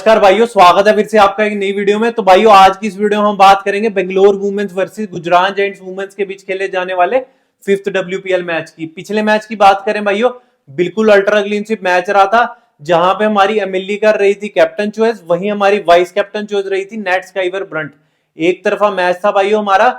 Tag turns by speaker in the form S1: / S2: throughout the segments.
S1: नमस्कार भाइयों, स्वागत है फिर से आपका एक नई वीडियो में। तो भाइयों आज की इस वीडियो में हम बात करेंगे Bangalore women's versus Gujarat giants women's के बीच खेले जाने वाले फिफ्थ WPL मैच की। पिछले मैच की बात करें भाइयों, बिल्कुल अल्ट्रा क्लीनशिप मैच रहा था, जहां पे हमारी एमिली कर रही थी कैप्टन चॉइस, वहीं हमारी वाइस कैप्टन चॉइस रही थी नेट स्काइवर ब्रंट। एक तरफा मैच था भाइयों हमारा।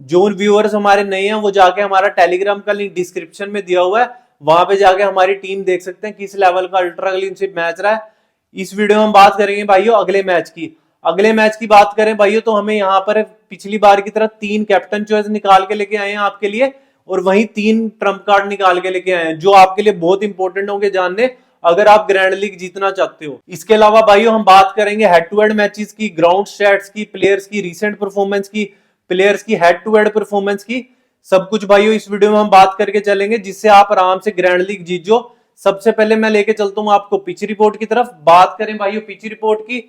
S1: जो व्यूअर्स हमारे नए हैं वो जाके हमारा टेलीग्राम का लिंक डिस्क्रिप्शन में दिया हुआ है, वहां पे जाके हमारी टीम देख सकते हैं किस लेवल का अल्ट्रा क्लीनशिप मैच रहा है। इस वीडियो में हम बात करेंगे भाइयों अगले मैच की। अगले मैच की बात करें भाइयों तो हमें यहाँ पर पिछली बार की तरह 3 कैप्टन चॉइस निकाल के लेके आए हैं आपके लिए, और वहीं 3 ट्रम्प कार्ड निकाल के लेके आए हैं जो आपके लिए बहुत इंपॉर्टेंट होंगे जानने अगर आप ग्रैंड लीग जीतना चाहते हो। इसके अलावा भाइयों हम बात करेंगे हेड टू हेड मैचेस की, ग्राउंड स्टैट्स की, प्लेयर्स की रिसेंट परफॉर्मेंस की, प्लेयर्स की हेड टू हेड परफॉर्मेंस की, सब कुछ भाइयों इस वीडियो में हम बात करके चलेंगे जिससे आप आराम से ग्रैंड लीग जीत जाओ। सबसे पहले मैं लेके चलता हूं आपको पिच रिपोर्ट की तरफ। बात करें भाइयों पिच रिपोर्ट की,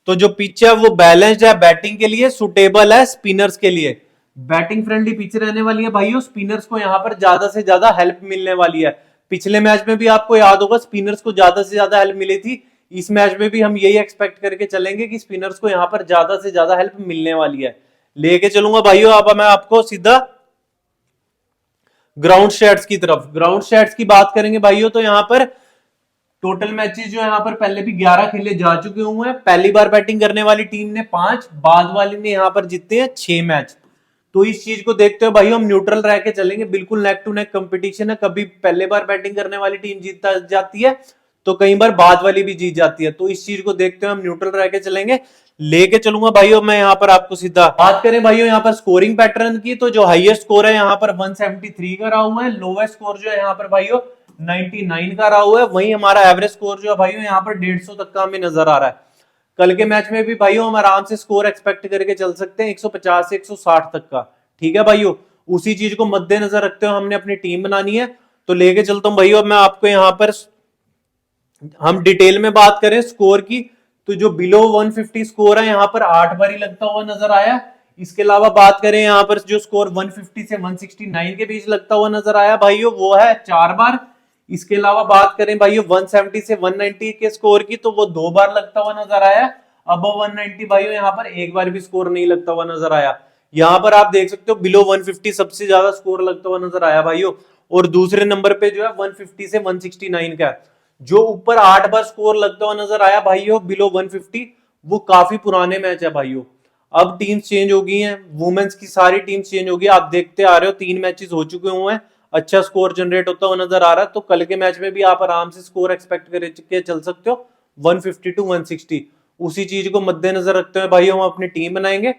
S1: तो जो पिच है वो बैलेंस्ड है, बैटिंग के लिए सुटेबल है, स्पिनर्स के लिए बैटिंग फ्रेंडली पिच रहने वाली है भाइयों। स्पिनर्स को यहां पर ज्यादा से ज्यादा हेल्प मिलने वाली है। पिछले मैच में भी आपको याद होगा स्पिनर्स को ज्यादा से ज्यादा हेल्प मिली थी। इस मैच में भी हम यही एक्सपेक्ट करके चलेंगे कि स्पिनर्स को यहां पर ज्यादा से ज्यादा हेल्प मिलने वाली है। लेके चलूंगा भाइयों अब मैं आपको सीधा ग्राउंड स्टैट्स की तरफ। ग्राउंड स्टैट्स की बात करेंगे भाइयों तो यहाँ पर टोटल मैचेस जो यहाँ पर पहले भी 11 खेले जा चुके हुए हैं। पहली बार बैटिंग करने वाली टीम ने 5, बाद वाली ने यहाँ पर जीते हैं 6 मैच। तो इस चीज को देखते हुए भाई हम न्यूट्रल रह के चलेंगे, बिल्कुल नेक टू नेक कंपटीशन है। कभी पहले बार बैटिंग करने वाली टीम जीत जाती है तो कई बार बाद वाली भी जीत जाती है। तो इस चीज को देखते हुए हम न्यूट्रल रह के चलेंगे। लेके चलूंगा भाइयों मैं यहाँ पर आपको सीधा। बात करें भाइयों यहाँ पर स्कोरिंग पैटर्न की, तो जो हाईएस्ट स्कोर है यहाँ पर 173 का रहा हुआ है, लोवेस्ट स्कोर जो है यहाँ पर भाइयों 99 का रहा हुआ है। वहीं हमारा एवरेज स्कोर जो है भाइयों यहाँ पर 150 तक का हमें नजर आ रहा है। कल के मैच में भी भाइयों हम आराम से स्कोर एक्सपेक्ट करके चल सकते हैं 150 से 160 तक का। ठीक है भाइयों, उसी चीज को मद्देनजर रखते हुए हमने अपनी टीम बनानी है। तो लेके चलता हूं भाइयों अब मैं आपको यहाँ पर, हम डिटेल में बात करें स्कोर की, तो जो बिलो 150 स्कोर है यहाँ पर 8 बार ही लगता हुआ नजर आया। इसके अलावा बात करें यहाँ पर जो स्कोर 150 से 169 के बीच लगता हुआ नजर आया भाइयों वो है 4 बार। इसके अलावा बात करें भाइयों 170 से 190 के स्कोर की, तो वो 2 बार लगता हुआ नजर आया। अब 190 भाइयों यहाँ पर एक बार भी स्कोर नहीं लगता हुआ नजर आया। यहाँ पर आप देख सकते हो बिलो 150 सबसे ज्यादा स्कोर लगता हुआ नजर आया भाइयों, और दूसरे नंबर पे जो है 150 से 169 का। जो ऊपर 8 बार स्कोर लगता हुआ नजर आया भाइयों बिलो 150, वो काफी पुराने मैच है भाइयों। अब टीम्स चेंज हो गई हैं, वुमेन्स की सारी टीम्स चेंज हो गई। आप देखते आ रहे हो 3 मैचेस हो चुके हुए हैं, अच्छा स्कोर जनरेट होता हुआ नजर आ रहा है। तो कल के मैच में भी आप आराम से स्कोर एक्सपेक्ट करके चल सकते हो 150 टू 160। उसी चीज को मद्देनजर रखते हुए भाइयों हम अपनी टीम बनाएंगे।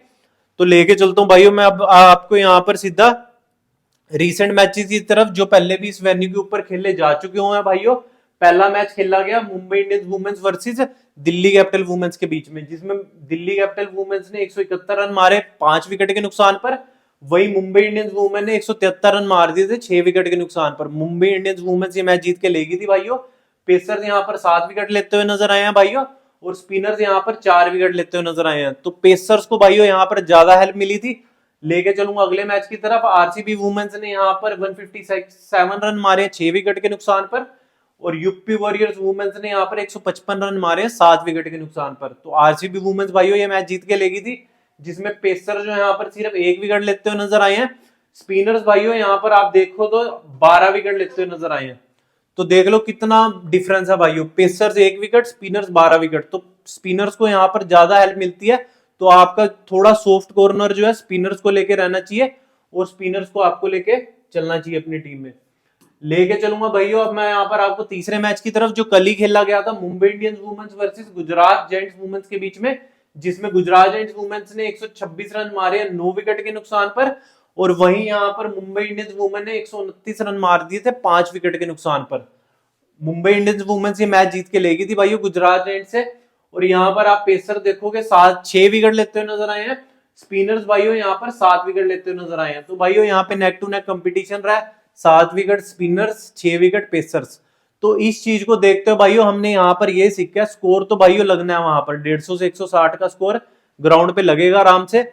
S1: तो लेके चलता हूं भाइयों मैं अब आपको यहाँ पर सीधा रीसेंट मैचेस की तरफ, जो पहले भी इस वेन्यू के ऊपर खेले जा चुके हुए हैं भाइयों। पहला मैच खेला गया Mumbai Indians women's versus Delhi capital women's के बीच में, जिसमें दिल्ली कैपिटल वुमेन्स ने 171 रन मारे 5 विकेट के नुकसान पर। वही मुंबई इंडियंस वुमेन ने 173 रन मार दिए थे 6 विकेट के नुकसान पर। मुंबई इंडियंस वुमेन्स ये मैच जीत के लेगी थी भाइयों। पेसर्स यहाँ पर 7 विकेट लेते हुए नजर आए हैं भाइयों, और स्पिनर्स यहाँ पर 4 विकेट लेते हुए नजर आए हैं। तो पेसर्स को भाइयों यहाँ पर ज्यादा हेल्प मिली थी। लेके चलूंगा अगले मैच की तरफ। आरसीबी वुमेन्स ने यहाँ पर 157 रन मारे 6 विकेट के नुकसान पर, और यूपी वॉरियर्स वुमेन्स ने यहाँ पर 155 रन मारे 7 विकेट के नुकसान पर। तो आरसीबी वुमेन्स भाइयों ये मैच जीत के लेगी थी, जिसमें पेसर जो यहाँ पर सिर्फ 1 विकेट लेते हुए नजर आए हैं। स्पिनर्स भाइयों यहाँ पर आप देखो तो 12 विकेट लेते हुए नजर आए हैं। तो देख लो कितना डिफरेंस है भाइयों, पेसर्स 1 विकेट, स्पिनर्स 12 विकेट। तो स्पिनर्स को यहाँ पर ज्यादा हेल्प मिलती है। तो आपका थोड़ा सॉफ्ट कॉर्नर जो है स्पिनर्स को लेके रहना चाहिए, और स्पिनर्स को आपको लेके चलना चाहिए अपनी टीम में। लेके चलूंगा भाइयों अब मैं यहाँ पर आपको तीसरे मैच की तरफ, जो कल ही खेला गया था Mumbai Indians women's versus Gujarat giants women's के बीच में, जिसमें गुजरात जेंट्स वुमेन्स ने 126 रन मारे 9 विकेट के नुकसान पर, और वहीं यहाँ पर मुंबई इंडियंस वुमेन ने 129 रन मार दिए थे 5 विकेट के नुकसान पर। मुंबई इंडियंस वुमेन्स ये मैच जीत के लेगी थी भाइयों गुजरात जेंट्स से। और यहाँ पर आप पेसर देखोगे 6 विकेट लेते हुए नजर आए हैं। स्पिनर्स भाइयों यहाँ पर 7 विकेट लेते हुए नजर आए हैं। तो भाइयों यहाँ पे नेक टू नेक कंपटीशन रहा है, 7 विकेट स्पिनर्स 6 विकेट पेसर्स। तो इस चीज को देखते हुए भाइयों हमने यहाँ पर ये सीखा, स्कोर तो भाइयों लगना है वहां पर 150 से 160 का स्कोर ग्राउंड पे लगेगा आराम से।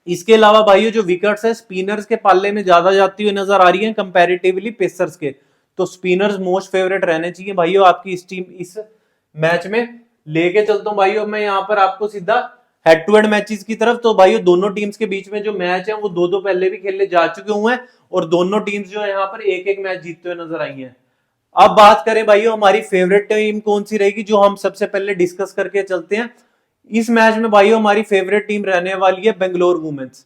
S1: इसके अलावा भाइयों जो विकेट्स है स्पिनर्स के पाले में ज्यादा जाती हुई नजर आ रही है कंपैरेटिवली पेसर्स के। तो स्पिनर्स मोस्ट फेवरेट रहने चाहिए भाइयों आपकी इस टीम इस मैच में। लेके चलता हूँ भाइयों मैं यहाँ पर आपको सीधा हेड टू हेड मैचेस की तरफ। तो भाइयों दोनों टीम्स के बीच में जो मैच है वो दो दो पहले भी खेलने जा चुके हुए हैं और दोनों टीम्स जो है यहाँ पर एक एक मैच जीतते हुए नजर आई हैं। अब बात करें भाइयों हमारी फेवरेट टीम कौन सी रहेगी जो हम सबसे पहले डिस्कस करके चलते हैं। इस मैच में भाइयों हमारी फेवरेट टीम रहने वाली है बेंगलोर वुमेन्स।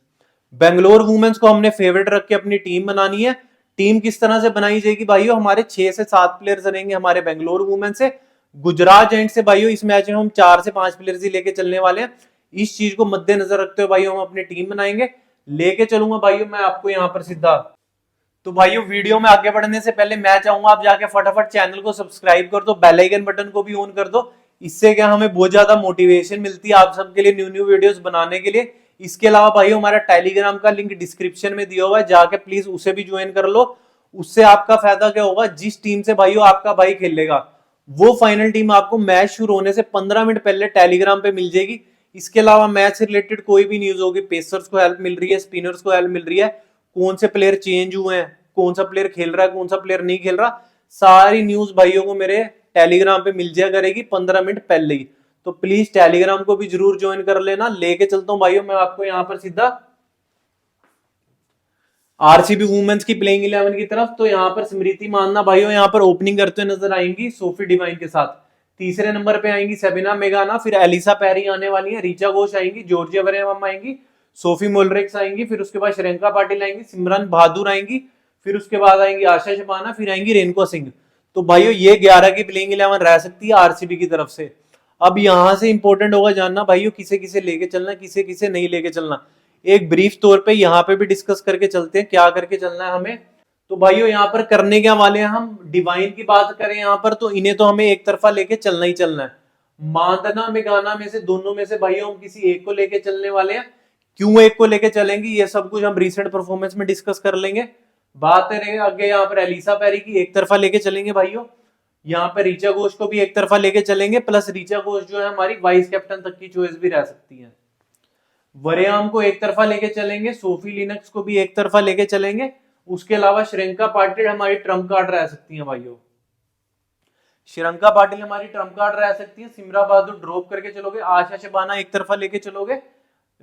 S1: बेंगलोर वुमेन्स को हमने फेवरेट रख के अपनी टीम बनानी है। टीम किस तरह से बनाई जाएगी भाइयों, हमारे 6 से 7 प्लेयर्स रहेंगे हमारे बेंगलोर वुमेन से। गुजरात जायंट से भाइयों इस मैच में हम 4 से 5 प्लेयर्स ही लेके चलने वाले हैं। इस चीज को मद्देनजर रखते हुए भाइयों हम अपनी टीम बनाएंगे। लेके चलूंगा भाइयों मैं आपको यहाँ पर सीधा। तो भाइयों वीडियो में आगे बढ़ने से पहले मैं चाहूंगा आप जाके फटाफट चैनल को सब्सक्राइब कर दो, बेल आइकन बटन को भी ऑन कर दो। इससे क्या हमें बहुत ज्यादा मोटिवेशन मिलती है आप सबके लिए न्यू न्यू वीडियोस बनाने के लिए। इसके अलावा भाइयों हमारा टेलीग्राम का लिंक डिस्क्रिप्शन में दिया हुआ है, जाके प्लीज उसे भी ज्वाइन कर लो। उससे आपका फायदा क्या होगा, जिस टीम से भाइयों आपका भाई खेलेगा वो फाइनल टीम आपको मैच शुरू होने से 15 मिनट पहले टेलीग्राम पे मिल जाएगी। इसके अलावा मैच से रिलेटेड कोई भी न्यूज होगी, पेसर्स को हेल्प मिल रही है, स्पिनर्स को हेल्प मिल रही है, कौन से प्लेयर चेंज हुए हैं, कौन सा प्लेयर खेल रहा है, कौन सा प्लेयर नहीं खेल रहा, सारी न्यूज भाइयों को मेरे टेलीग्राम पे मिल जाया करेगी 15 मिनट पहले ही। तो प्लीज टेलीग्राम को भी जरूर ज्वाइन कर लेना। लेके चलता हूं भाइयों मैं आपको यहां पर सीधा आरसीबी वुमेन्स की प्लेइंग 11 की तरफ। तो यहाँ पर स्मृति मानना भाइयों यहाँ पर ओपनिंग करते हुए नजर आएंगी सोफी डिवाइन के साथ। तीसरे नंबर पे आएंगी सेबिना मेगाना, फिर एलिसा पेरी आने वाली है, रीचा घोष आएंगी, जॉर्जिया वेरेम आएंगी, सोफी मोलरेक्स आएंगी, फिर उसके बाद श्रियंका पाटिल आएंगी, सिमरन बहादुर आएंगी, फिर उसके बाद आएंगी आशा शबाना, फिर आएंगी रेणुका सिंह। तो भाइयों ये 11 की प्लेइंग 11 रह सकती है आरसीबी की तरफ से। अब यहां से इंपॉर्टेंट होगा जानना भाइयों किसे किसे लेके चलना, किसे किसे नहीं लेके चलना। एक ब्रीफ तौर पे यहाँ पे भी डिस्कस करके चलते हैं क्या करके चलना है हमें। तो भाइयों यहाँ पर करने क्या वाले हैं हम, डिवाइन की बात करें यहाँ पर तो इन्हें तो हमें एक तरफा लेके चलना ही चलना है। मांदना मेघाना में से दोनों में से भाइयों हम किसी एक को लेके चलने वाले हैं। क्यों एक को लेके चलेंगे ये सब कुछ हम रिसेंट परफॉर्मेंस में डिस्कस कर लेंगे। बात करेंगे आगे यहाँ पर एलिसा पेरी की एक तरफा लेके चलेंगे भाइयों। यहाँ पर रीचा घोष को भी एक तरफा लेके चलेंगे, प्लस रीचा घोष जो है हमारी वाइस कैप्टन तक की चॉइस भी रह सकती है। वरेयाम को एक तरफा लेके चलेंगे, सोफी लिनक्स को भी एक तरफा लेके चलेंगे। उसके अलावा श्रियंका पाटिल हमारी ट्रम्प कार्ड रह सकती है भाइयों। श्रियंका पाटिल हमारी ट्रम्प कार्ड रह सकती है। सिमरा बहादुर ड्रॉप करके चलोगे, आशा शबाना एक तरफा लेके चलोगे,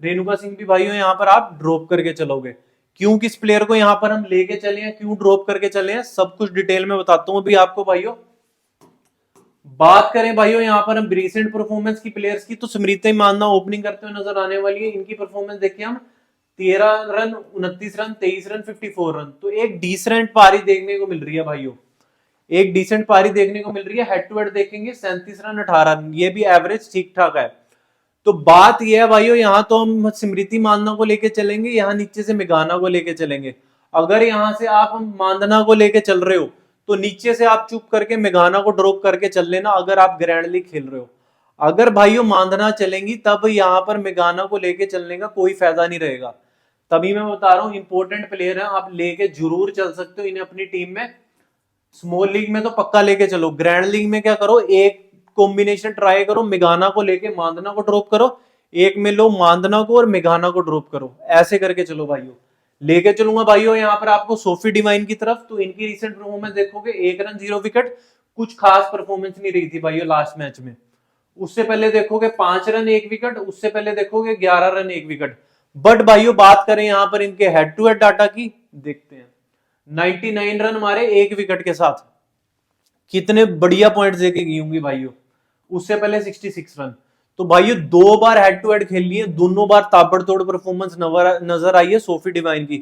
S1: रेणुका सिंह भी भाइयों यहाँ पर आप ड्रॉप करके चलोगे। क्यों किस प्लेयर को यहाँ पर हम लेके चले हैं, क्यों ड्रॉप करके चले हैं, सब कुछ डिटेल में बताता हूँ अभी आपको भाइयों। बात करें भाइयों यहाँ पर हम रिसेंट परफॉर्मेंस की प्लेयर्स की, तो स्मृति मानना ओपनिंग करते हुए नजर आने वाली है। इनकी परफॉर्मेंस देखिए हम 13 रन, 29 रन, 23 रन, 54 रन। तो एक डिसेंट पारी देखने को मिल रही है भाइयों, एक डिसेंट पारी देखने को मिल रही है। हेड टू हेड देखेंगे 37 रन, 18 रन, ये भी एवरेज ठीक ठाक है। तो बात यह है भाइयों यहाँ तो हम स्मृति मानना को लेके चलेंगे, यहाँ नीचे से मेघाना को लेके चलेंगे। अगर यहाँ से आप मानना को लेके चल रहे हो तो नीचे से आप चुप करके मेघाना को ड्रॉप करके चल लेना अगर आप ग्रैंड लीग खेल रहे हो। अगर भाइयों मानना चलेंगी तब यहाँ पर मेघाना को लेके चलने का कोई फायदा नहीं रहेगा। तभी मैं बता रहा हूँ इंपॉर्टेंट प्लेयर है, आप लेके जरूर चल सकते हो इन्हें अपनी टीम में। स्मॉल लीग में तो पक्का लेके चलो, ग्रैंड लीग में क्या करो, एक कॉम्बिनेशन ट्राई करो, मेघाना को लेके मांदना को ड्रॉप करो, एक में लो मांदना को और मेघाना को ड्रॉप करो, ऐसे करके चलो भाइयों। लेके चलूंगा भाइयों यहाँ पर आपको सोफी डिवाइन की तरफ। तो इनकी रिसेंट परफॉर्मेंस देखोगे 1 रन 0 विकेट, कुछ खास परफॉर्मेंस नहीं रही थी भाइयों लास्ट मैच में। उससे पहले देखोगे 5 रन 1 विकेट, उससे पहले देखोगे 11 रन 1 विकेट। बट भाइयों बात करें यहाँ पर इनके हेड टू हेड डाटा की, देखते हैं 99 रन मारे 1 विकेट के साथ, कितने बढ़िया पॉइंट्स देके गई होंगी भाइयों। उससे पहले 66 रन। तो भाइयों 2 बार हेड टू हेड खेल लिए, दोनों बार ताबड़तोड़ परफॉर्मेंस नजर आई है सोफी डिवाइन की।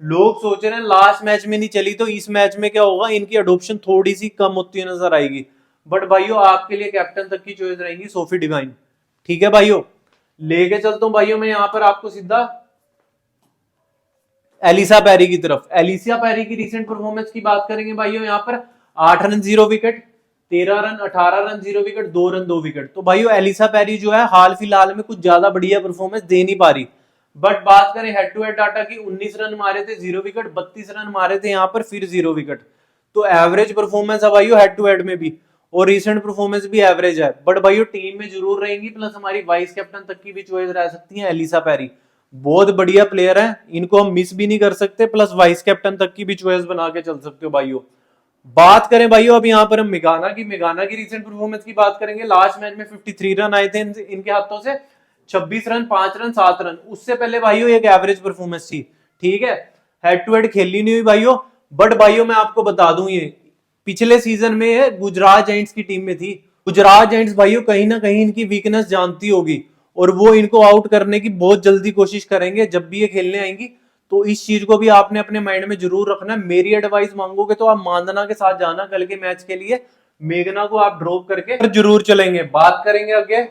S1: लोग सोच रहे हैं लास्ट मैच में नहीं चली तो इस मैच में क्या होगा, इनकी अडोप्शन थोड़ी सी कम होती हुई नजर आएगी। बट भाइयों आपके लिए कैप्टन तक की चॉइस रहेगी सोफी डिवाइन। ठीक है भाइयों, लेके चलता हूं भाइयों मैं यहाँ पर आपको सीधा एलिसा पेरी की तरफ। एलिसा पेरी की रिसेंट परफॉर्मेंस की बात करेंगे भाइयों यहाँ पर 8 run 0 wicket, 13 run, 18 run 0 wicket, 2 run 2 wicket. तो भाइयों एलिसा पेरी जो है हाल फिलहाल में कुछ ज्यादा बढ़िया परफॉर्मेंस दे नहीं पा रही। बट बात करें हेड टू हेड डाटा की, 19 रन मारे थे 0 विकेट, 32 रन मारे थे यहाँ पर फिर 0 विकेट। तो एवरेज परफॉर्मेंस है भाइयों हेड टू हेड में भी, और रिसेंट परफॉर्मेंस भी एवरेज है। बट भाइयों टीम में जरूर रहेंगी, प्लस हमारी वाइस कैप्टन तक की भी चॉइस रह सकती है एलिसा पेरी। बहुत बढ़िया प्लेयर है, इनको हम मिस भी नहीं कर सकते, प्लस वाइस कैप्टन तक की भी चॉइस बना के चल सकते हो भाइयों। बात करें भाइयों अब यहाँ पर हम मेघाना की रिसेंट परफॉर्मेंस की बात करेंगे। लास्ट मैच में 53 रन आए थे इनके हाथों से, 26 रन, 5 रन, 7 रन। उससे पहले भाइयों एक एवरेज परफॉर्मेंस थी, ठीक है, हेड टू हेड खेली नहीं हुई भाइयों। बट भाइयों मैं आपको बता दूं, ये पिछले सीजन में गुजरात जायंट्स की टीम में थी। गुजरात जायंट्स भाइयों कहीं ना कहीं इनकी वीकनेस जानती होगी और वो इनको आउट करने की बहुत जल्दी कोशिश करेंगे जब भी ये खेलने आएंगी। तो इस चीज को भी आपने अपने माइंड में जरूर रखना है। मेरी एडवाइस मांगोगे तो आप मानधना के साथ जाना कल के मैच के लिए, मेघना को आप ड्रॉप करके जरूर चलेंगे। बात करेंगे आगे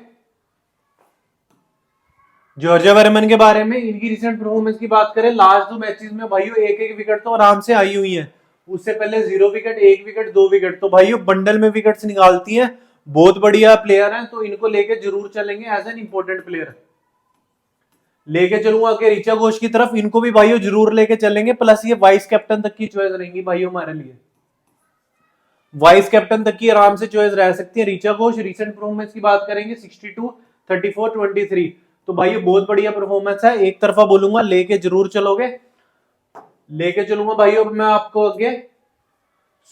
S1: जॉर्जिया वर्मन के बारे में। इनकी रिसेंट परफॉर्मेंस की बात करें, लास्ट 2 मैचेस में भाइयों एक एक विकेट तो आराम से आई हुई है। उससे पहले 0 विकेट, 1 विकेट, 2 विकेट, तो भाइयों बंडल में विकेट्स निकालती हैं। बहुत बढ़िया प्लेयर है, तो इनको लेके जरूर चलेंगे एज एन इंपॉर्टेंट प्लेयर। लेके चलूंगा आगे ऋचा घोष की तरफ, इनको भी भाइयों जरूर लेके चलेंगे। प्लस ये वाइस कैप्टन तक की चॉइस रहेंगी भाइयों हमारे लिए, वाइस कैप्टन तक की आराम से चॉइस रह सकती है ऋचा घोष। रिसेंट परफॉर्मेंस की बात करेंगे 62, 34, 23, तो भाई बहुत बढ़िया परफॉर्मेंस है। एक तरफा बोलूंगा लेके जरूर चलोगे, लेके चलूंगा भाई। अब मैं आपको आगे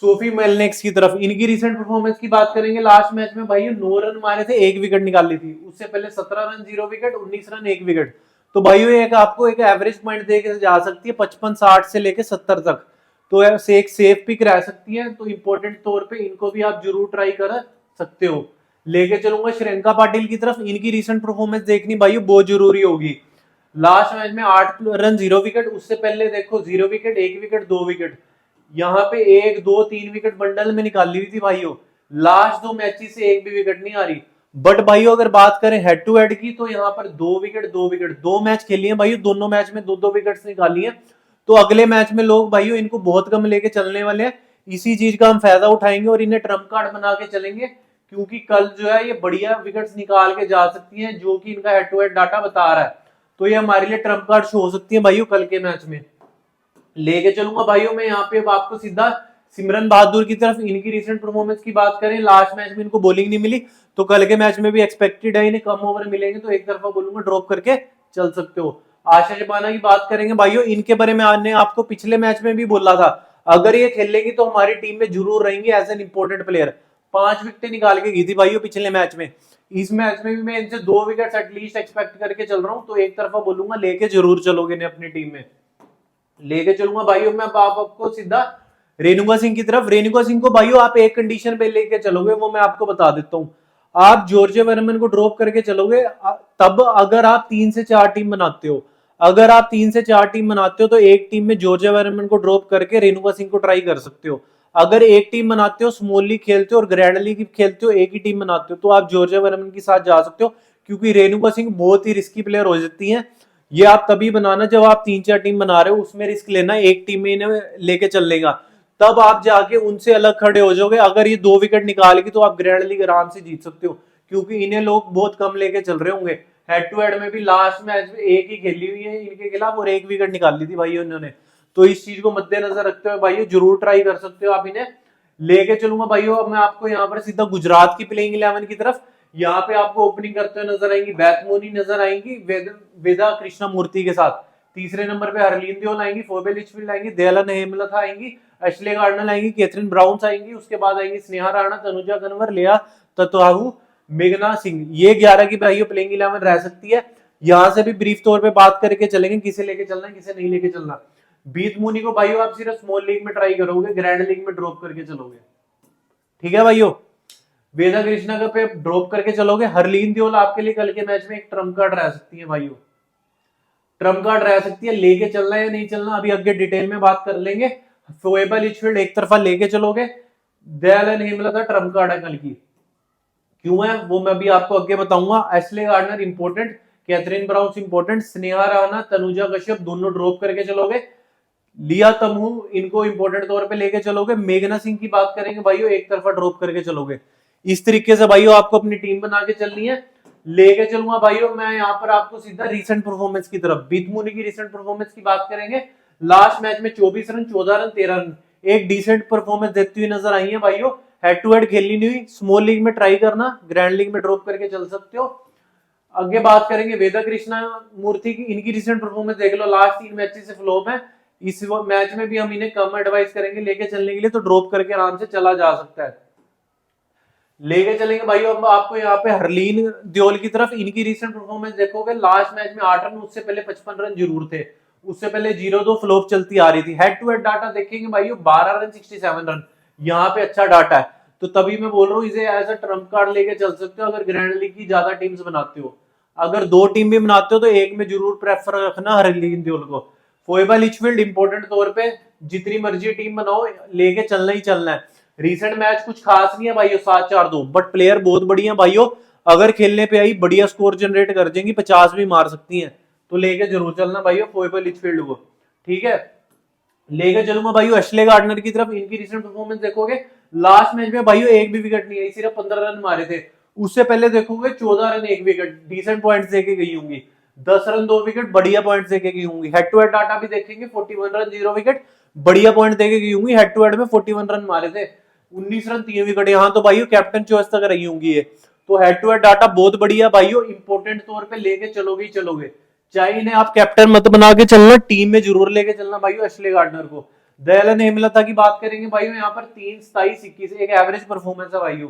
S1: सोफी मेलनेक्स की तरफ, इनकी रिसेंट परफॉर्मेंस की बात करेंगे। लास्ट मैच में भाई 9 रन मारे थे, 1 विकेट निकाली थी। उससे पहले 17 रन 0 विकेट, 19 रन 1 विकेट। तो भाई एक आपको एक एवरेज पॉइंट दे के जा सकती है 55-60 से लेके 70 तक, तो एक सेफ पिक रह सकती है। तो इंपॉर्टेंट तौर पे इनको भी आप जरूर ट्राई कर सकते हो। लेके चलूंगा श्रेयंका पाटिल की तरफ, इनकी रिसेंट परफॉर्मेंस देखनी भाई बहुत जरूरी होगी। लास्ट मैच में 8 रन 0 विकेट, उससे पहले देखो 0 विकेट, 1 विकेट, 2 विकेट। यहाँ पे 1, 2, 3 विकेट बंडल में निकाली हुई थी भाइयों। लास्ट 2 मैचेस से एक भी विकेट नहीं आ रही। बट भाइयों अगर बात करें हेड टू हेड की, तो यहाँ पर 2 विकेट, 2 विकेट, 2 मैच खेली है भाइयों, दोनों मैच में 2-2 विकेट्स निकाली है। तो अगले मैच में लोग भाइयों इनको बहुत कम लेके चलने वाले हैं। इसी चीज का हम फायदा उठाएंगे और इन्हें ट्रम्प कार्ड बना के चलेंगे, क्योंकि कल जो है ये बढ़िया विकेट्स निकाल के जा सकती हैं, जो कि इनका हेड टू हेड डाटा बता रहा है। तो ये हमारे लिए ट्रम्प कार्ड शो हो सकती है भाइयों कल के मैच में। लेके चलूंगा भाइयों मैं यहाँ पे अब आपको सीधा सिमरन बहादुर की तरफ। इनकी रिसेंट परफॉर्मेंस की बात करें, लास्ट मैच में इनको बॉलिंग नहीं मिली, तो कल के मैच में भी एक्सपेक्टेड है इन्हें कम ओवर मिलेंगे, तो एक तरफा बोलूंगा ड्रॉप करके चल सकते हो। आशा जबाना की बात करेंगे भाइयों, इनके बारे में आपने आपको पिछले मैच में भी बोला था, अगर ये खेलेंगी तो हमारी टीम में जरूर रहेंगी as an important player. 5 wicket निकाल के गई थी भाइयों पिछले मैच में। इस मैच में भी मैं इनसे 2 विकेट एटलीस्ट एक्सपेक्ट करके चल रहा हूँ, तो एक तरफा बोलूंगा लेके जरूर चलोगे इन्हें अपनी टीम में। लेके चलूंगा भाइयों मैं आपको सीधा रेणुका सिंह की तरफ। रेणुका सिंह को भाइयों आप एक कंडीशन पे लेके चलोगे, वो मैं आपको बता देता हूँ। आप जॉर्जिया वर्मन को ड्रॉप करके चलोगे तब अगर आप 3 से 4 टीम बनाते हो। अगर आप 3 से 4 टीम बनाते हो तो एक टीम में जॉर्जिया वर्मन को ड्रॉप करके रेणुका सिंह को ट्राई कर सकते हो। अगर एक टीम बनाते हो, स्मॉल लीग खेलते हो और ग्रैंड लीग खेलते हो, एक ही टीम बनाते हो, तो आप जॉर्जिया वर्मन के साथ जा सकते हो, क्योंकि रेणुका सिंह बहुत ही रिस्की प्लेयर हो जाती है। ये आप तभी बनाना जब आप 3-4 टीम बना रहे हो, उसमें रिस्क लेना, एक टीम में इन्हें लेके चल लेगा, तब आप जाके उनसे अलग खड़े हो जाओगे। अगर ये 2 विकेट निकालेगी तो आप ग्रैंड लीग आराम से जीत सकते हो, क्योंकि इन्हें लोग बहुत कम लेके चल रहे होंगे। हेड टू हेड में भी लास्ट मैच में एक ही खेली हुई है इनके खिलाफ और 1 विकेट निकाल ली थी भाई उन्होंने। तो इस चीज को मद्देनजर रखते हुए भाई जरूर ट्राई कर सकते हो आप इन्हें। लेके चलूंगा भाइयों अब मैं आपको यहाँ पर सीधा गुजरात की प्लेइंग 11 की तरफ। यहाँ पे आपको ओपनिंग करते हुए नजर आएंगी बैथ मोनी, नजर आएंगी वेदा कृष्णा मूर्ति के साथ। तीसरे नंबर पे हरलीन दियोल आएंगी, फोबे लिचफील्ड आएंगी, दयालन हेमलता आएंगी, एशले गार्डनर आएंगी, कैथरीन ब्राउन्स आएंगी। उसके बाद आएंगी स्नेहा राणा, तनुजा कन्वर, लिया तत्वाहू, मेघना सिंह। ये 11 की भाइयों प्लेइंग 11 रह सकती है। यहाँ से भी ब्रीफ तौर पे बात करके चलेंगे किसे लेके चलना है किसे नहीं लेके चलना। बीत मुनी को भाइयों आप सिर्फ स्मॉल लीग में ट्राई करोगे, ग्रैंड लीग में ड्रॉप करके चलोगे, ठीक है भाइयों। वेदा कृष्णा का पे ड्रॉप करके चलोगे। हरलीन दियोल आपके लिए कल के मैच में एक ट्रम्प कार्ड रह सकती है भाइयों, ट्रम्प कार्ड रह सकती है। लेके चलना है या नहीं चलना अभी आगे डिटेल में बात कर लेंगे। फोएबा लिचफील्ड एक तरफा लेके चलोगे, दयालन हेमलता ट्रम्प कार्ड है कल की, क्यों है वो मैं भी आपको आगे बताऊंगा। Ashleigh Gardner important, Katherine Browns important, Sneha Rana, Tanuja Kashyap दोनों ड्रॉप करके चलोगे। लिया तमू इनको इंपोर्टेंट तौर पे लेके चलोगे। मेघना सिंह की बात करेंगे भाइयों एक तरफा ड्रॉप करके चलोगे। इस तरीके से भाइयों आपको अपनी टीम बना के चलनी है। लेके चलूंगा भाइयों मैं यहाँ पर आपको सीधा रिसेंट परफॉर्मेंस की तरफ। बीतमुनी की रिसेंट परफॉर्मेंस की बात करेंगे। लास्ट मैच में 24 रन, 14 रन, 13 रन, एक डिसेंट परफॉर्मेंस देती हुई नजर आई है भाइयों। हेड टू हेड खेली नहीं हुई, स्मॉल लीग में ट्राई करना, ग्रैंड लीग में ड्रॉप करके चल सकते हो। आगे बात करेंगे वेदा कृष्णा मूर्ति की। इनकी रिसेंट परफॉर्मेंस देख लो, लास्ट 3 मैचेस से फ्लॉप है। इस मैच में भी हम इन्हें कम एडवाइस करेंगे लेके चलने के लिए, तो ड्रॉप करके आराम से चला जा सकता है। लेके चलेंगे भाई अब आपको यहाँ पे हरलीन दियोल की तरफ। इनकी रिसेंट परफॉर्मेंस देखोगे, लास्ट मैच में 8 रन, उससे पहले 55 रन जरूर थे, उससे पहले 0-2 फ्लॉप चलती आ रही थी। हेड टू हेड डाटा देखेंगे भाई 12 रन 67 रन, यहाँ पे अच्छा डाटा है। तो तभी मैं बोल रहा हूँ इसे एज अ ट्रम्प कार्ड लेके चल सकते हो अगर ग्रैंड लीग की ज्यादा टीम्स बनाते हो। अगर 2 टीम भी बनाते हो तो एक में जरूर प्रेफर रखना हरलीन दियोल को। फोएबा लिचफील्ड इंपॉर्टेंट तौर पे जितनी मर्जी टीम बनाओ लेके चलना ही चलना है। रिसेंट मैच कुछ खास नहीं है भाइयों, 7-4-2, बट प्लेयर बहुत बढ़िया भाइयों। अगर खेलने पे आई बढ़िया स्कोर जनरेट कर देंगी, 50 भी मार सकती हैं, तो लेके जरूर चलना भाइयों फोएबा लिचफील्ड को। ठीक है, लेके चलूंगा भाइयों एशले गार्डनर की तरफ। इनकी रिसेंट परफॉर्मेंस देखोगे, लास्ट मैच में भाइयों एक भी विकेट नहीं आई, सिर्फ 15 रन मारे थे। उससे पहले देखोगे 14 रन 1 विकेट, डिसेंट पॉइंट्स देके गई होंगी। 10 रन 2 विकेट, बढ़िया पॉइंट्स देके गई होंगी। हेड टू हेड डाटा भी देखेंगे, 41 रन 0 विकेट, बढ़िया पॉइंट देके गई होंगी। हेड टू हेड में 41 रन मारे थे, 19 रन 3 विकेट। यहाँ तो भाइयों कैप्टन चॉइस तक रही होंगी ये। तो हेड टू हेड डाटा बहुत बढ़िया भाइयों, इंपॉर्टेंट तौर पे लेके चलोगे ही चलोगे। चाहे इन्हें आप कैप्टन मत बना के चलना, टीम में जरूर लेके चलना भाइयों एशले गार्डनर को। दयालन हेमलता की बात करेंगे भाइयों, यहाँ पर 3, 27, 21 एक एवरेज परफॉर्मेंस है भाइयों।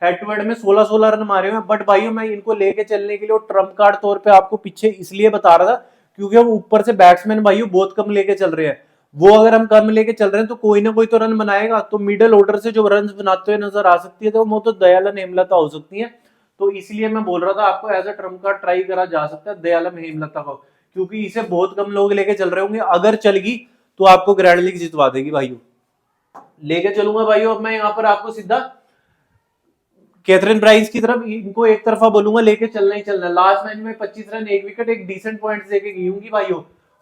S1: हेड टू हेड में 16-16 रन मारे हुए हैं, बट भाइयों मैं इनको लेके चलने के लिए ट्रम्प कार्ड तौर पे आपको पीछे इसलिए बता रहा था क्योंकि हम ऊपर से बैट्समैन भाइयों बहुत कम लेके चल रहे हैं। वो अगर हम कम लेके चल रहे हैं तो कोई ना कोई तो रन बनाएगा, तो मिडिल ऑर्डर से जो रन बनाते हुए नजर आ सकती है तो वो तो दयालन हेमलता हो सकती है। तो इसलिए मैं बोल रहा था आपको as a trump card try करा जा सकता है दयालन हेमलता को, क्योंकि इसे बहुत कम लोग लेके चल रहे होंगे। अगर चलगी तो आपको ग्रैंड लीग जितवा देगी भाइयों। लेके चलूंगा भाइयों अब मैं यहाँ पर आपको सीधा कैथरीन ब्राइस की तरफ। इनको एक तरफा बोलूंगा, लेके चलना ही चलना। लास्ट मैच में 25 रन 1 विकेट, एक डिसेंट पॉइंट्स देके गई होंगी भाइयों।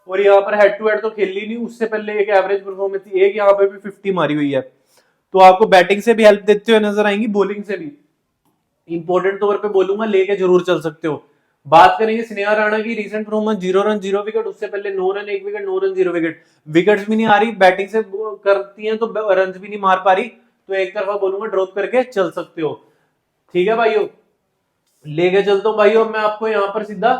S1: और यहाँ पर हेड टू हेड तो खेल ली नहीं, उससे पहले एक एवरेज परफॉर्मेंस थी, एक यहाँ पे भी 50 मारी हुई है। तो आपको बैटिंग से भी हेल्प देते हुए नजर आएंगी, बॉलिंग से भी। इंपॉर्टेंट तौर पे बोलूंगा लेके जरूर चल सकते हो। बात करेंगे स्नेहा राणा की रिसेंट परफॉर्मेंस, 0 रन 0 विकेट, उससे पहले 9 run 1 wicket, 9 run 0 wicket. Wickets भी नहीं आ रही, बैटिंग से करती हैं तो रन भी नहीं मार पा रही, तो एक तरफा बोलूंगा ड्रॉप करके चल सकते हो। ठीक है भाइयों, लेके चलता हूं भाइयों मैं आपको यहाँ पर सीधा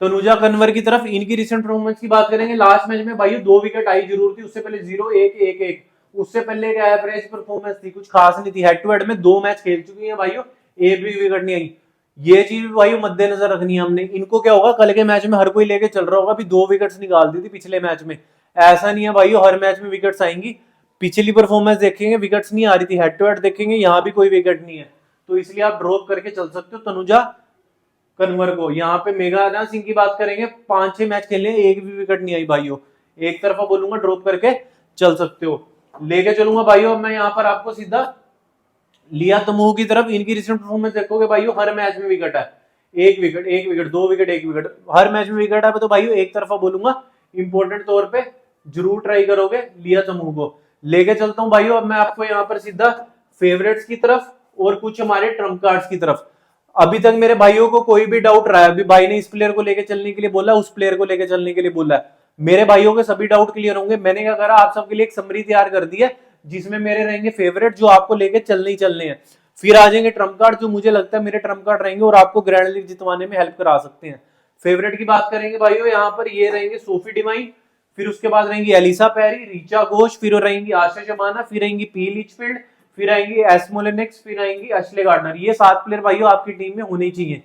S1: तनुजा कन्वर की तरफ। इनकी रिसेंट परफॉर्मेंस की बात करेंगे, लास्ट मैच में भाइयों 2 विकेट आई जरूर थी, उससे पहले 0-1-1-1, उससे पहले एक एवरेज परफॉर्मेंस थी, कुछ खास नहीं थी। हेड टू हेड में 2 मैच खेल चुकी है भाइयों, एक भी विकेट नहीं आई। ये चीज भाइयों मद्देनजर रखनी है हमने। इनको क्या होगा, कल के मैच में हर कोई लेके चल रहा होगा, अभी 2 विकेट्स निकाल दी थी पिछले मैच में। ऐसा नहीं है भाइयों हर मैच में विकेट्स आएंगी। पिछली परफॉर्मेंस देखेंगे विकेट्स नहीं आ रही थी, हेड टू हेड देखेंगे यहाँ भी कोई विकेट नहीं है, तो इसलिए आप ड्रॉप करके चल सकते हो तनुजा कन्वर को। यहाँ पे मेघना सिंह की बात करेंगे, 5-6 मैच खेले, एक भी विकेट नहीं आई भाइयों, एक तरफा बोलूंगा ड्रॉप करके चल सकते हो। लेके चलूंगा भाइयों मैं यहाँ पर आपको सीधा लिया तमू की तरफ। इनकी रिसेंट परफॉर्मेंस देखोगे भाइयों, हर मैच में विकेट है, 1 विकेट 1 विकेट 2 विकेट 1 विकेट, हर मैच में विकेट है, तो भाइयों एक तरफा बोलूंगा इंपॉर्टेंट तौर पे जरूर ट्राई करोगे लिया तमू को। लेके चलता हूं भाइयों अब मैं आपको यहाँ पर सीधा फेवरेट्स की तरफ और कुछ हमारे ट्रम्प कार्ड्स की तरफ। अभी तक मेरे भाइयों को कोई भी डाउट रहा है, अभी भाई ने इस प्लेयर को लेके चलने के लिए बोला, उस प्लेयर को लेके चलने के लिए बोला है, मेरे भाइयों के सभी डाउट क्लियर होंगे। मैंने क्या करा, आप सबके लिए एक समरी तैयार कर दी है जिसमें मेरे रहेंगे फेवरेट जो आपको लेके चलने ही चलने हैं। फिर आ जाएंगे ट्रम्प कार्ड जो मुझे लगता है मेरे ट्रम्प कार्ड रहेंगे और आपको ग्रैंड लीग जितवाने में हेल्प करा सकते हैं। फेवरेट की बात करेंगे भाइयों, यहाँ पर ये रहेंगे सोफी डिवाइन, फिर उसके बाद रहेंगी एलिसा पेरी, रिचा घोष, फिर रहेंगी आशा शबाना, फिर रहेंगी पी लिचफील्ड, फिर आएंगी एस्मोलेनिक्स, फिर आएंगी एशले गार्डनर। ये 7 प्लेयर भाइयों आपकी टीम में होने चाहिए।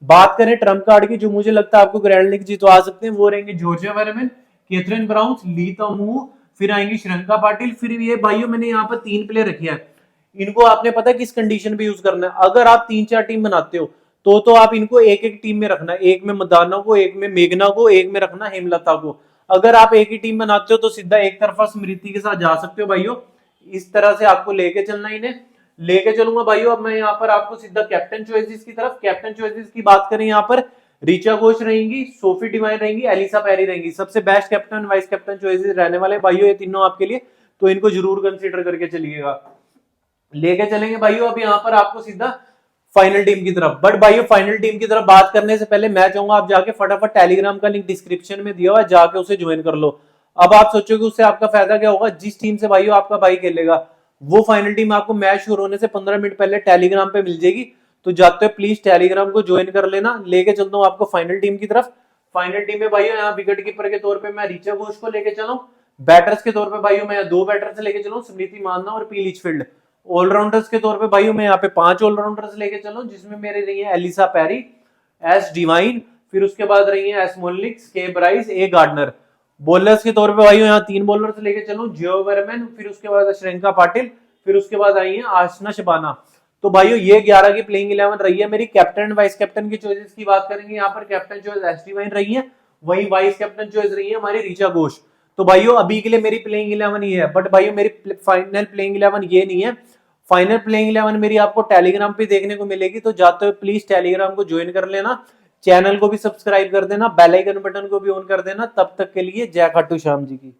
S1: बात करें ट्रम्प कार्ड की जो मुझे लगता है आपको ग्रैंड लीग जितवा सकते हैं, वो रहेंगे जॉर्जिया वर्मन, कैथरीन ब्राउन, ली तमू, फिर आएंगी श्रंका पाटिल। फिर ये भाइयों मैंने यहाँ पर 3 प्लेयर रखे हैं, इनको आपने पता है किस कंडीशन पे यूज करना है। अगर आप 3-4 टीम बनाते हो तो आप इनको एक एक टीम में रखना, एक में मदाना को, एक में मेघना को, एक में रखना हेमलता को। अगर आप एक ही टीम बनाते हो तो सीधा एक तरफा स्मृति के साथ जा सकते हो भाइयों। इस तरह से आपको लेके चलना, इन्हें लेके चलूंगा भाइयों। अब मैं यहाँ पर आपको सीधा कैप्टन चॉइसेस की तरफ। कैप्टन चॉइसेस की बात करें, यहाँ पर रिचा घोष रहेंगी, सोफी डिवाइन रहेंगी, एलिसा पेरी रहेंगी। सबसे best captain vice captain choices रहने वाले भाइयों ये तीनों आपके लिए, तो इनको जरूर कंसीडर करके चलिएगा। लेके चलेंगे भाइयों अब यहाँ पर आपको सीधा फाइनल टीम की तरफ। बट भाइयों फाइनल टीम की तरफ बात करने से पहले मैं चाहूंगा आप जाके फटाफट टेलीग्राम का लिंक डिस्क्रिप्शन में दिया हुआ है, जाके उसे ज्वाइन कर लो। अब आप सोचोगे उससे आपका फायदा क्या होगा, जिस टीम से भाइयों आपका भाई खेलेगा वो फाइनल टीम आपको मैच शुरू होने से 15 मिनट पहले टेलीग्राम पे मिल जाएगी। तो जाते हुए प्लीज टेलीग्राम को ज्वाइन कर लेना। लेके चलता हूँ आपको फाइनल टीम की तरफ। फाइनल टीम में भाइयों यहाँ विकेट कीपर के तौर पे मैं ऋचा घोष को लेके चला हूं। बैटर्स के तौर पे भाइयों मैं 2 बैटर्स लेके चला हूं, स्मृति मानना और पी लिचफील्ड। ऑलराउंडर्स के तौर पे भाइयों मैं यहाँ पे 5 ऑलराउंडर्स लेके चला हूं, जिसमें मेरे रही है एलिसा पेरी, एस डिवाइन, फिर उसके बाद रही है एस मोलिक्स, के ब्राइस, ए गार्डनर। बॉलर्स के तौर पे भाइयों यहाँ 3 बॉलर्स लेके चलूं, जियो वर्मन, फिर उसके बाद श्रेयंका पाटिल, फिर उसके बाद आई है आशना शबाना। तो भाइयों ये 11 की प्लेइंग 11 रही है मेरी। कैप्टन एंड वाइस कैप्टन की चॉइसेस की बात करेंगे, यहाँ पर कैप्टन चॉइस एस डिवाइन रही है, वही वाइस कैप्टन चॉइस रही है हमारी ऋचा घोष। तो भाइयों अभी के लिए मेरी प्लेइंग 11 ही है, बट भाइयों मेरी फाइनल प्लेइंग 11 ये नहीं है। फाइनल प्लेइंग 11 मेरी आपको टेलीग्राम पे देखने को मिलेगी, तो जाते हुए प्लीज टेलीग्राम को ज्वाइन कर लेना, चैनल को भी सब्सक्राइब कर देना, बेल आइकन बटन को भी ऑन कर देना। तब तक के लिए जय खाटू श्याम जी की।